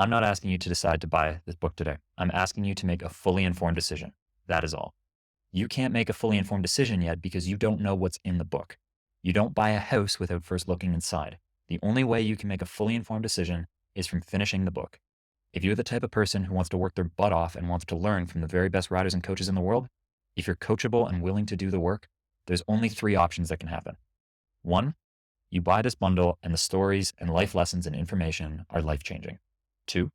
I'm not asking you to decide to buy this book today. I'm asking you to make a fully informed decision. That is all. You can't make a fully informed decision yet because you don't know what's in the book. You don't buy a house without first looking inside. The only way you can make a fully informed decision is from finishing the book. If you're the type of person who wants to work their butt off and wants to learn from the very best riders and coaches in the world, if you're coachable and willing to do the work, there's only three options that can happen. One, you buy this bundle and the stories and life lessons and information are life-changing. Two,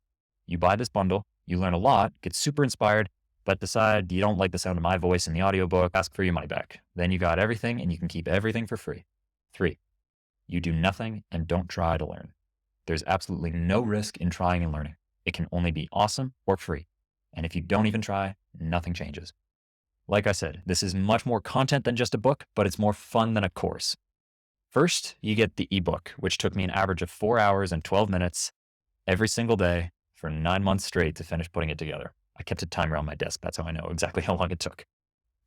you buy this bundle, you learn a lot, get super inspired, but decide you don't like the sound of my voice in the audiobook, ask for your money back. Then you got everything and you can keep everything for free. Three, you do nothing and don't try to learn. There's absolutely no risk in trying and learning. It can only be awesome or free. And if you don't even try, nothing changes. Like I said, this is much more content than just a book, but it's more fun than a course. First, you get the ebook, which took me an average of 4 hours and 12 minutes every single day for 9 months straight to finish putting it together. I kept a timer on my desk. That's how I know exactly how long it took.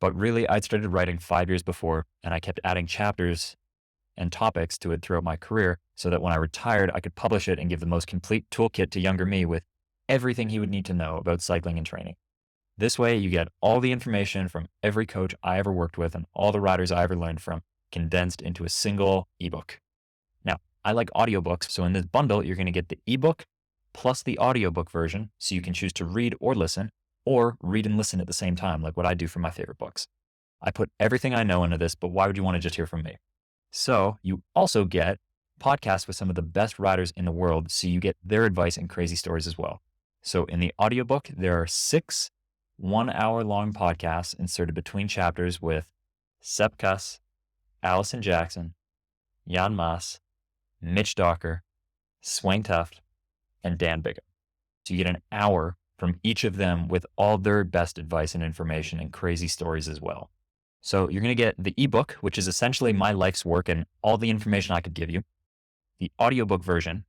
But really, I'd started writing 5 years before, and I kept adding chapters and topics to it throughout my career so that when I retired, I could publish it and give the most complete toolkit to younger me with everything he would need to know about cycling and training. This way, you get all the information from every coach I ever worked with and all the riders I ever learned from condensed into a single ebook. Now, I like audiobooks, so in this bundle, you're going to get the ebook plus the audiobook version, so you can choose to read or read and listen at the same time, like what I do for my favorite books. I put everything I know into this, but why would you want to just hear from me? So you also get podcasts with some of the best riders in the world, so you get their advice and crazy stories as well. So in the audiobook, there are 6 1-hour-long podcasts inserted between chapters with Sepp Kuss, Allison Jackson, Jan Maas, Mitch Docker, Swain Tuft, and Dan Bigham. So you get an hour from each of them with all their best advice and information and crazy stories as well. So you're going to get the ebook, which is essentially my life's work and all the information I could give you, the audiobook version,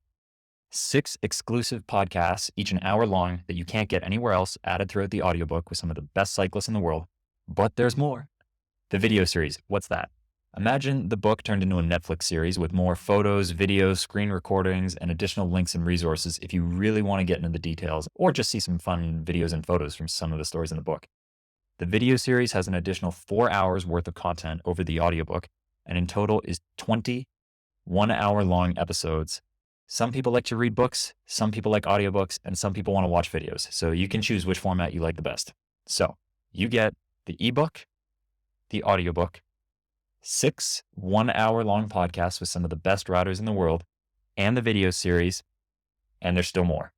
6 exclusive podcasts, each an hour long that you can't get anywhere else, added throughout the audiobook with some of the best cyclists in the world. But there's more. The video series, what's that? Imagine the book turned into a Netflix series with more photos, videos, screen recordings, and additional links and resources if you really want to get into the details or just see some fun videos and photos from some of the stories in the book. The video series has an additional 4 hours worth of content over the audiobook, and in total is 20 1-hour-long episodes. Some people like to read books, some people like audiobooks, and some people want to watch videos. So you can choose which format you like the best. So you get the ebook, the audiobook, 6 1-hour-long podcasts with some of the best riders in the world, and the video series, and there's still more.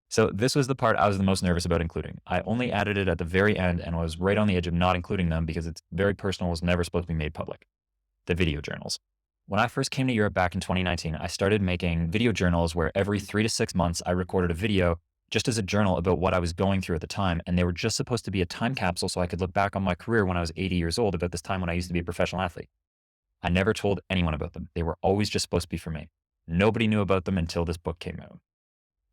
So this was the part I was the most nervous about including. I only added it at the very end and was right on the edge of not including them because it's very personal, was never supposed to be made public. The video journals. When I first came to Europe back in 2019, I started making video journals where every 3 to 6 months I recorded a video just as a journal about what I was going through at the time. And they were just supposed to be a time capsule so I could look back on my career when I was 80 years old about this time when I used to be a professional athlete. I never told anyone about them. They were always just supposed to be for me. Nobody knew about them until this book came out.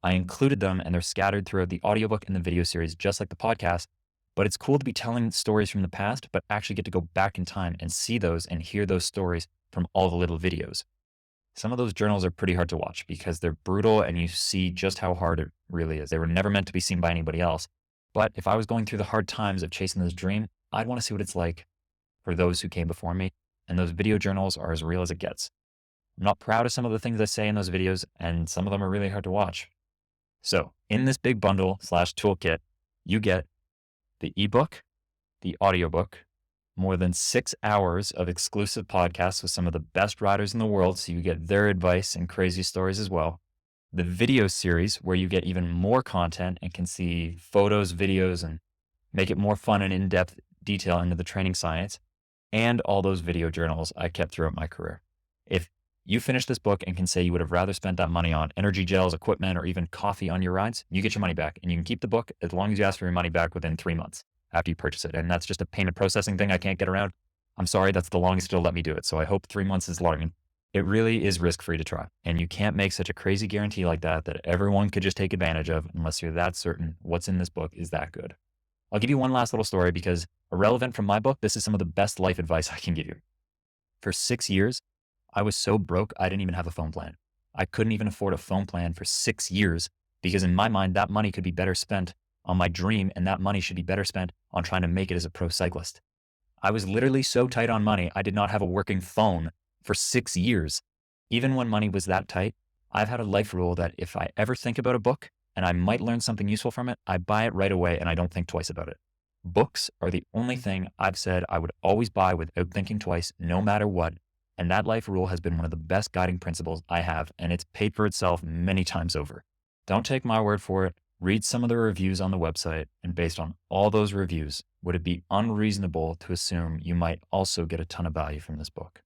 I included them and they're scattered throughout the audiobook and the video series, just like the podcast. But it's cool to be telling stories from the past, but actually get to go back in time and see those and hear those stories from all the little videos. Some of those journals are pretty hard to watch because they're brutal and you see just how hard it really is. They were never meant to be seen by anybody else. But if I was going through the hard times of chasing this dream, I'd want to see what it's like for those who came before me. And those video journals are as real as it gets. I'm not proud of some of the things I say in those videos, and some of them are really hard to watch. So in this big bundle / toolkit, you get the ebook, the audiobook, more than 6 hours of exclusive podcasts with some of the best riders in the world, so you get their advice and crazy stories as well. The video series, where you get even more content and can see photos, videos, and make it more fun and in-depth detail into the training science, and all those video journals I kept throughout my career. If you finish this book and can say you would have rather spent that money on energy gels, equipment, or even coffee on your rides, you get your money back and you can keep the book as long as you ask for your money back within 3 months after you purchase it. And that's just a payment processing thing I can't get around. I'm sorry, that's the longest it'll let me do it. So I hope 3 months is long. It really is risk-free to try. And you can't make such a crazy guarantee like that everyone could just take advantage of unless you're that certain what's in this book is that good. I'll give you one last little story because irrelevant from my book, this is some of the best life advice I can give you. For 6 years, I was so broke, I didn't even have a phone plan. I couldn't even afford a phone plan for 6 years Because in my mind, that money could be better spent on my dream, and that money should be better spent on trying to make it as a pro cyclist. I was literally so tight on money, I did not have a working phone for 6 years. Even when money was that tight, I've had a life rule that if I ever think about a book and I might learn something useful from it, I buy it right away and I don't think twice about it. Books are the only thing I've said I would always buy without thinking twice, no matter what. And that life rule has been one of the best guiding principles I have, and it's paid for itself many times over. Don't take my word for it. Read some of the reviews on the website, and based on all those reviews, would it be unreasonable to assume you might also get a ton of value from this book?